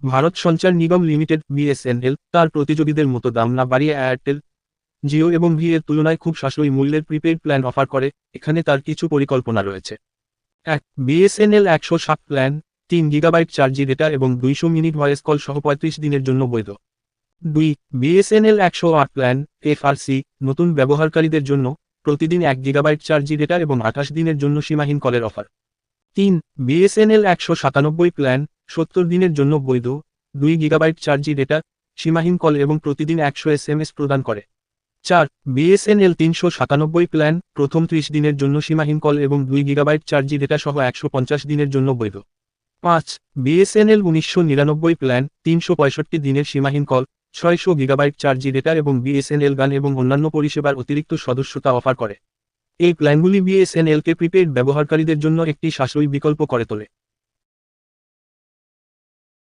ভারত সঞ্চার নিগম limited BSNL তার প্রতিযোগীদের মতো দাম না বাড়িয়ে এয়ারটেল, জিও এবং ভি এর তুলনায় খুব সাশ্রয়ী মূল্যের প্রিপেইড প্ল্যান অফার করে। এখানে তার কিছু পরিকল্পনা রয়েছে। 1. BSNL 160 plan, 3 GB 4G data এবং 200 মিনিট ভয়েস কল সহ 35 দিনের জন্য বৈধ। 2. বিএসএনএল 108 প্ল্যান, এফআরসি, নতুন ব্যবহারকারীদের জন্য, প্রতিদিন 1 GB 4G ডেটা এবং 28 দিনের জন্য সীমাহীন কলের অফার। 3. বিএসএনএল 197 প্ল্যান, 70 দিনের জন্য বৈধ, 2 GB 4G ডেটা, সীমাহীন কল এবং প্রতিদিন 100 SMS প্রদান করে। 4. বিএসএনএল 397 প্ল্যান, প্রথম 30 দিনের জন্য সীমাহীন কল এবং 2 GB 4G ডেটা সহ 150 দিনের জন্য বৈধ। 5. বিএসএনএল 1999 প্ল্যান, 365 দিনের সীমাহীন কল, 600 GB 4G ডেটা এবং বিএসএনএল গান এবং অন্যান্য পরিষেবার অতিরিক্ত সদস্যতা অফার করে। এই প্ল্যানগুলি বিএসএনএলকে প্রিপেইড ব্যবহারকারীদের জন্য একটি সাশ্রয়ী বিকল্প করে তোলে।